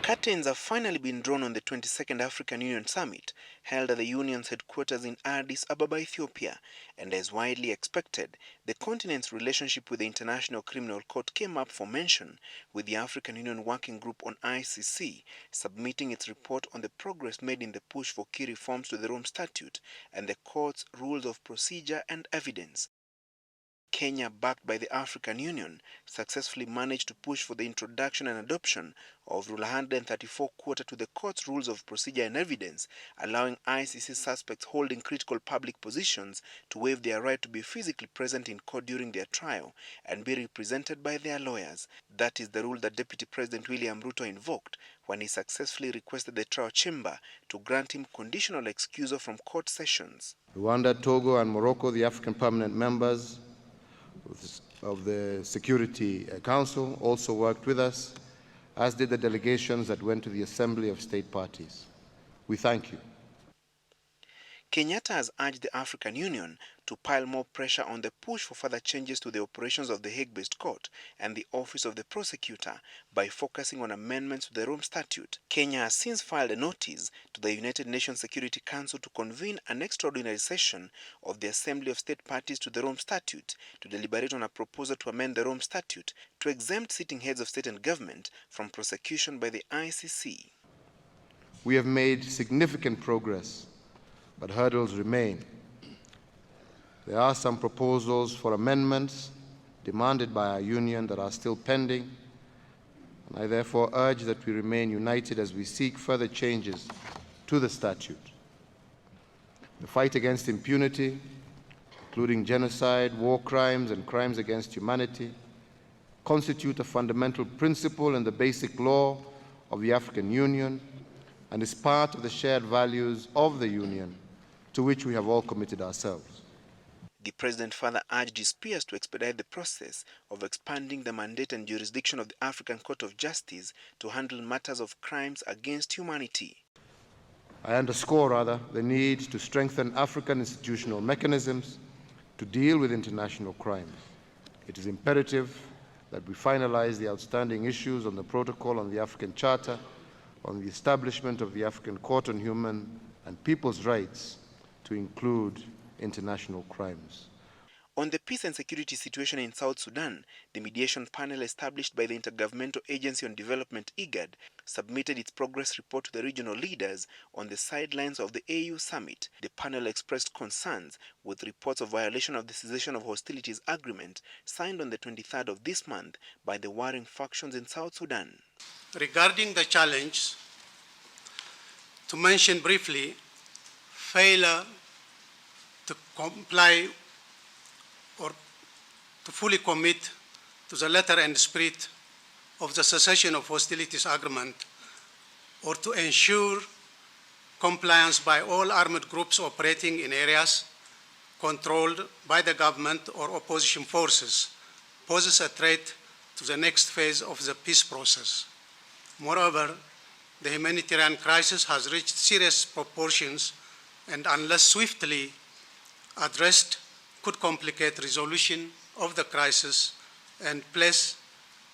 Curtains have finally been drawn on the 22nd African Union Summit, held at the Union's headquarters in Addis Ababa, Ethiopia, and as widely expected, the continent's relationship with the International Criminal Court came up for mention, with the African Union Working Group on ICC submitting its report on the progress made in the push for key reforms to the Rome Statute and the court's rules of procedure and evidence. Kenya, backed by the African Union, successfully managed to push for the introduction and adoption of Rule 134 quota to the court's rules of procedure and evidence, allowing ICC suspects holding critical public positions to waive their right to be physically present in court during their trial and be represented by their lawyers. That is the rule that Deputy President William Ruto invoked when he successfully requested the trial chamber to grant him conditional excusal from court sessions. Rwanda, Togo, and Morocco, the African permanent members of the Security Council, also worked with us, as did the delegations that went to the Assembly of State Parties. We thank you. Kenyatta has urged the African Union to pile more pressure on the push for further changes to the operations of the Hague-based court and the Office of the Prosecutor by focusing on amendments to the Rome Statute. Kenya has since filed a notice to the United Nations Security Council to convene an extraordinary session of the Assembly of State Parties to the Rome Statute to deliberate on a proposal to amend the Rome Statute to exempt sitting heads of state and government from prosecution by the ICC. We have made significant progress, but hurdles remain. There are some proposals for amendments demanded by our union that are still pending, and I therefore urge that we remain united as we seek further changes to the statute. The fight against impunity, including genocide, war crimes, and crimes against humanity, constitute a fundamental principle in the basic law of the African Union and is part of the shared values of the Union to which we have all committed ourselves. The President further urged his peers to expedite the process of expanding the mandate and jurisdiction of the African Court of Justice to handle matters of crimes against humanity. I underscore, the need to strengthen African institutional mechanisms to deal with international crimes. It is imperative that we finalize the outstanding issues on the Protocol on the African Charter, on the establishment of the African Court on Human and People's Rights, to include international crimes. On the peace and security situation in South Sudan, the mediation panel established by the Intergovernmental Agency on Development (IGAD) submitted its progress report to the regional leaders on the sidelines of the AU summit. The panel expressed concerns with reports of violation of the cessation of hostilities agreement signed on the 23rd of this month by the warring factions in South Sudan. Regarding the challenge, to mention briefly, failure to comply or to fully commit to the letter and spirit of the cessation of hostilities agreement, or to ensure compliance by all armed groups operating in areas controlled by the government or opposition forces, poses a threat to the next phase of the peace process. Moreover, the humanitarian crisis has reached serious proportions, and unless swiftly addressed, could complicate resolution of the crisis and place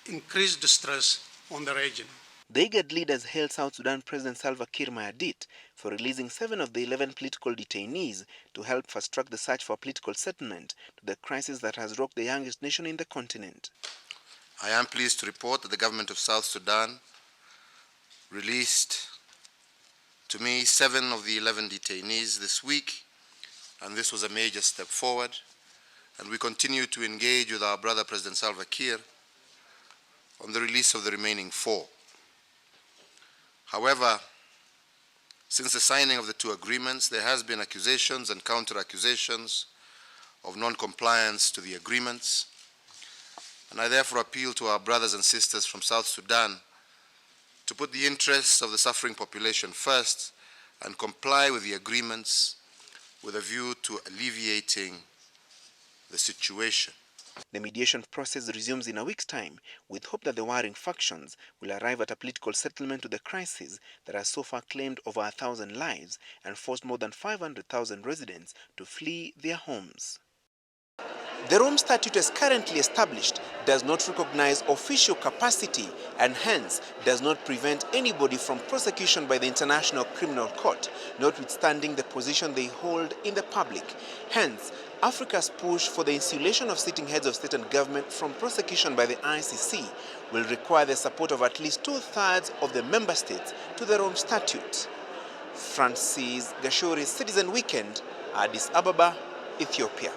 increased stress on the region. The IGAD leaders hailed South Sudan President Salva Kiir Mayardit for releasing 7 of the 11 political detainees to help fast-track the search for political settlement to the crisis that has rocked the youngest nation in the continent. I am pleased to report that the government of South Sudan released to me 7 of the 11 detainees this week, and this was a major step forward, and we continue to engage with our brother President Salva Kiir on the release of the remaining 4. However, since the signing of the 2 agreements, there has been accusations and counter-accusations of non-compliance to the agreements, and I therefore appeal to our brothers and sisters from South Sudan to put the interests of the suffering population first and comply with the agreements with a view to alleviating the situation. The mediation process resumes in a week's time, with hope that the warring factions will arrive at a political settlement to the crisis that has so far claimed over 1,000 lives and forced more than 500,000 residents to flee their homes. The Rome Statute as currently established does not recognize official capacity and hence does not prevent anybody from prosecution by the International Criminal Court, notwithstanding the position they hold in the public. Hence, Africa's push for the insulation of sitting heads of state and government from prosecution by the ICC will require the support of at least 2/3 of the member states to the Rome Statute. Francis Gashuri, Citizen Weekend, Addis Ababa, Ethiopia.